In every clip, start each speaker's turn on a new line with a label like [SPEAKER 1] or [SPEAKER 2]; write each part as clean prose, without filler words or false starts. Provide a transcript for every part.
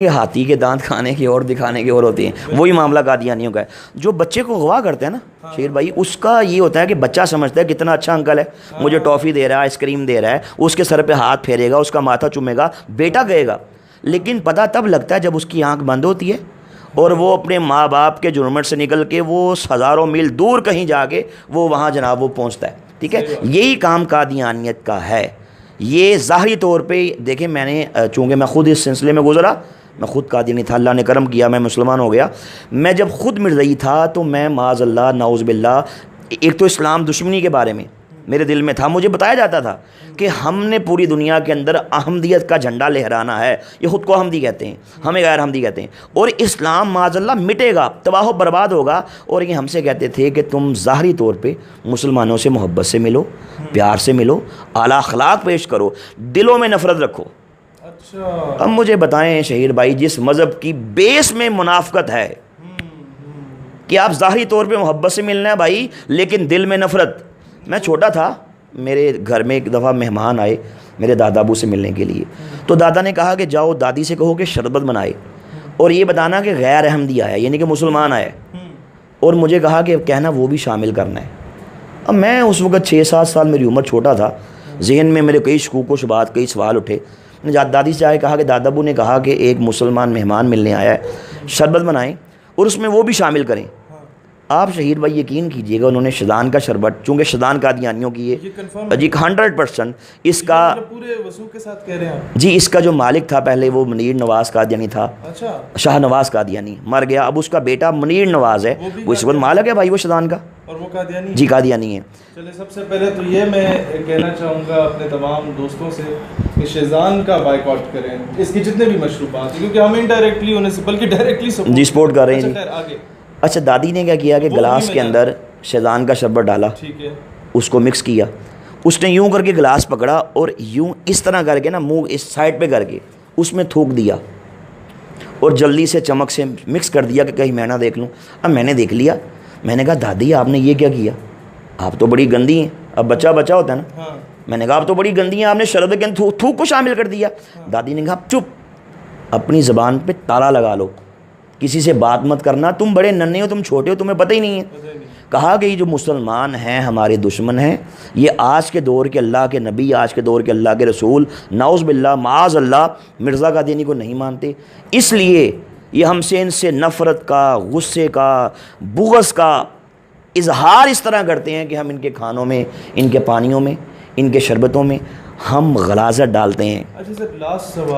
[SPEAKER 1] کہ ہاتھی کے دانت کھانے کی اور دکھانے کی اور ہوتے ہیں، وہی معاملہ قادیانیوں کا ہے۔ جو بچے کو اغوا کرتے ہیں نا شیر بھائی، اس کا یہ ہوتا ہے کہ بچہ سمجھتا ہے کتنا اچھا انکل ہے، مجھے ٹافی دے رہا ہے، آئس کریم دے رہا ہے، اس کے سر پہ ہاتھ پھیرے گا، اس کا ماتھا چومے گا، بیٹا کہے گا۔ لیکن پتہ تب لگتا ہے جب اس کی آنکھ بند ہوتی ہے اور وہ اپنے ماں باپ کے جرمٹ سے نکل کے وہ ہزاروں میل دور کہیں جا کے وہ وہاں جناب وہ پہنچتا ہے۔ ٹھیک ہے، یہی کام قادیانیت کا ہے۔ یہ ظاہری طور پہ دیکھیں، میں نے چونکہ میں خود اس سلسلے میں گزرا، میں خود قادیانی تھا، اللہ نے کرم کیا میں مسلمان ہو گیا۔ میں جب خود مرزائی تھا تو میں معاذ اللہ نعوذ باللہ، ایک تو اسلام دشمنی کے بارے میں میرے دل میں تھا، مجھے بتایا جاتا تھا کہ ہم نے پوری دنیا کے اندر احمدیت کا جھنڈا لہرانا ہے، یہ خود کو احمدی کہتے ہیں، ہمیں غیر احمدی کہتے ہیں، اور اسلام معاذ اللہ مٹے گا، تباہ و برباد ہوگا۔ اور یہ ہم سے کہتے تھے کہ تم ظاہری طور پہ مسلمانوں سے محبت سے ملو، پیار سے ملو، اعلیٰ اخلاق پیش کرو، دلوں میں نفرت رکھو۔ اب مجھے بتائیں شہیر بھائی، جس مذہب کی بیس میں منافقت ہے کہ آپ ظاہری طور پہ محبت سے ملنا ہے بھائی لیکن دل میں نفرت۔ میں چھوٹا تھا، میرے گھر میں ایک دفعہ مہمان آئے میرے دادا ابو سے ملنے کے لیے، تو دادا نے کہا کہ جاؤ دادی سے کہو کہ شربت بنائے اور یہ بتانا کہ غیر احمدی آیا، یعنی کہ مسلمان آیا، اور مجھے کہا کہ کہنا وہ بھی شامل کرنا ہے۔ اب میں اس وقت 6-7 سال، میری عمر چھوٹا تھا، ذہن میں میرے کئی شکوک و شبہات، کئی سوال اٹھے۔ میں نے دادی سے آئے کہا کہ دادا ابو نے کہا کہ ایک مسلمان مہمان ملنے آیا ہے، شربت بنائیں اور اس میں وہ بھی شامل کریں۔ آپ شہید بھائی یقین کیجئے گا، انہوں نے شدان کا شربت، چونکہ شدان قادیانیوں کی ہے جی 100%، اس کا
[SPEAKER 2] پورے وضوح کے ساتھ کہہ رہے ہیں
[SPEAKER 1] جی، اس کا جو مالک تھا پہلے وہ منیر نواز قادیانی تھا، شاہ نواز قادیانی مر گیا، اب اس کا بیٹا منیر نواز ہے، وہ اس وقت مالک ہے بھائی وہ شدان کا،
[SPEAKER 2] اور وہ قادیانی
[SPEAKER 1] جی قادیانی ہے۔
[SPEAKER 2] چلے سب سے پہلے تو یہ میں کہنا چاہوں گا اپنے تمام دوستوں سے کہ شیزان کا بائیکاٹ کریں، اس کی جتنے بھی مشروبات ہیں، کیونکہ ہم انڈائریکٹلی انہیں سے بلکہ ڈائریکٹلی
[SPEAKER 1] سپورٹ کر رہے ہیں جی۔
[SPEAKER 2] آگے
[SPEAKER 1] اچھا، دادی نے کیا کیا کہ گلاس کے اندر شیزان کا شربت ڈالا،
[SPEAKER 2] ٹھیک ہے،
[SPEAKER 1] اس کو مکس کیا، اس نے یوں کر کے گلاس پکڑا اور یوں اس طرح کر کے نا منہ اس سائڈ پہ کر کے اس میں تھوک دیا اور جلدی سے چمک سے مکس کر دیا کہ کہیں میں نہ دیکھ لوں۔ اب میں نے دیکھ لیا، میں نے کہا دادی آپ نے یہ کیا کیا، آپ تو بڑی گندی ہیں۔ اب بچہ ہوتا ہے نا، میں نے کہا آپ تو بڑی گندی ہیں، آپ نے شربت کے اندر تھوک کو شامل کر دیا۔ دادی نے کہا چپ، اپنی زبان پہ تالا لگا لو، کسی سے بات مت کرنا، تم بڑے ننھے ہو، تم چھوٹے ہو، تمہیں پتہ ہی نہیں ہے۔ کہا کہ یہ جو مسلمان ہیں ہمارے دشمن ہیں، یہ آج کے دور کے اللہ کے نبی، آج کے دور کے اللہ کے رسول، نعوذ باللہ معاذ اللہ مرزا قادیانی کو نہیں مانتے، اس لیے یہ ہم سے ان سے نفرت کا، غصے کا، بغض کا اظہار اس طرح کرتے ہیں کہ ہم ان کے کھانوں میں، ان کے پانیوں میں، ان کے شربتوں میں ہم غلاظت ڈالتے ہیں،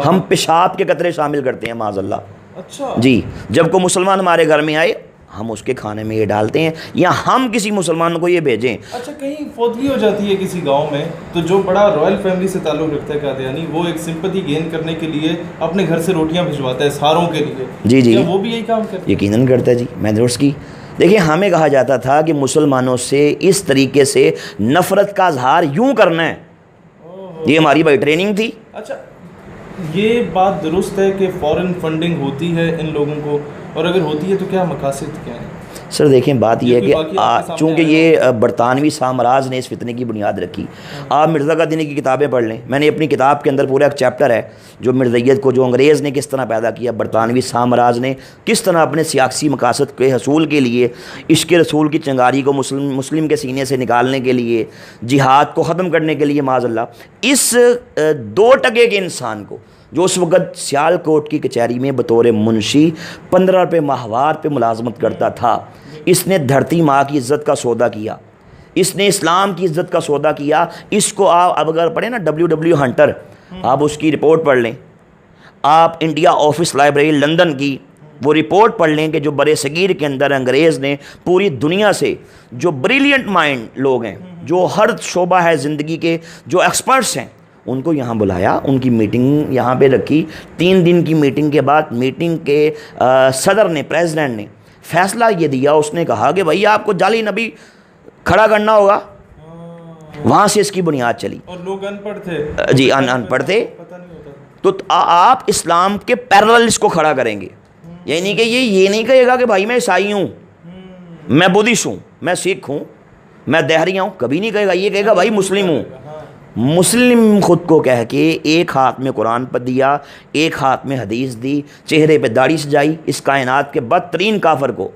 [SPEAKER 1] ہم پیشاب کے قطرے شامل کرتے ہیں معاذ اللہ۔
[SPEAKER 2] اچھا
[SPEAKER 1] جی، جب کوئی مسلمان ہمارے گھر میں آئے ہم اس کے کھانے میں یہ ڈالتے ہیں، یا ہم کسی مسلمان کو یہ بھیجیں۔
[SPEAKER 2] اچھا، کہیں فوتگی ہو جاتی ہے کسی گاؤں میں تو جو بڑا رائل فیملی سے تعلق رکھتا ہے قادیانی، وہ ایک سمپتھی گین کرنے کے لیے اپنے گھر سے روٹیاں بھجواتا ہے ساروں کے لیے،
[SPEAKER 1] جی جی،
[SPEAKER 2] وہ بھی یہی کام کرتا ہے؟
[SPEAKER 1] یقیناً کرتا ہے جی، میں نے کی۔ دیکھیں، ہمیں کہا جاتا تھا کہ مسلمانوں سے اس طریقے سے نفرت کا اظہار یوں کرنا ہے، یہ ہماری بھائی ٹریننگ تھی۔
[SPEAKER 2] اچھا، یہ بات درست ہے کہ فورن فنڈنگ ہوتی ہے ان لوگوں کو، اور اگر ہوتی ہے تو کیا مقاصد کیا ہیں؟
[SPEAKER 1] سر دیکھیں، بات یہ ہے کہ چونکہ یہ برطانوی سامراج نے اس فتنے کی بنیاد رکھی، آپ مرزا قادیانی کی کتابیں پڑھ لیں، میں نے اپنی کتاب کے اندر پورا ایک چیپٹر ہے جو مرزائیت کو، جو انگریز نے کس طرح پیدا کیا، برطانوی سامراج نے کس طرح اپنے سیاسی مقاصد کے حصول کے لیے عشق رسول کی چنگاری کو مسلم کے سینے سے نکالنے کے لیے، جہاد کو ختم کرنے کے لیے معاذ اللہ، اس 2 ٹکے کے انسان کو جو اس وقت سیال کوٹ کی کچہری میں بطور منشی 15 روپے ماہوار پہ ملازمت کرتا تھا، اس نے دھرتی ماں کی عزت کا سودا کیا، اس نے اسلام کی عزت کا سودا کیا۔ اس کو آپ اب اگر پڑھیں نا WW ہنٹر، آپ اس کی رپورٹ پڑھ لیں، آپ انڈیا آفس لائبریری لندن کی وہ رپورٹ پڑھ لیں کہ جو برِ صغیر کے اندر انگریز نے پوری دنیا سے جو بریلینٹ مائنڈ لوگ ہیں، جو ہر شعبہ ہے زندگی کے، جو ایکسپرٹس ہیں، ان کو یہاں بلایا، ان کی میٹنگ یہاں پہ رکھی۔ 3 دن کی میٹنگ کے بعد میٹنگ کے صدر نے، پریزیڈنٹ نے فیصلہ یہ دیا، اس نے کہا کہ بھائی آپ کو جعلی نبی کھڑا کرنا ہوگا۔ وہاں سے اس کی بنیاد چلی،
[SPEAKER 2] اور لوگ ان پڑھ تھے
[SPEAKER 1] جی، ان پڑھ تھے، تو آپ اسلام کے پیرلل اس کو کھڑا کریں گے، یعنی کہ یہ نہیں کہے گا کہ بھائی میں عیسائی ہوں، میں بدھسٹ ہوں، میں سکھ ہوں، میں دہریہ ہوں، کبھی نہیں کہے گا، یہ کہے گا بھائی مسلم ہوں، مسلم خود کو کہہ کے ایک ہاتھ میں قرآن پر دیا، ایک ہاتھ میں حدیث دی، چہرے پہ داڑھی سجائی، اس کائنات کے بدترین کافر کو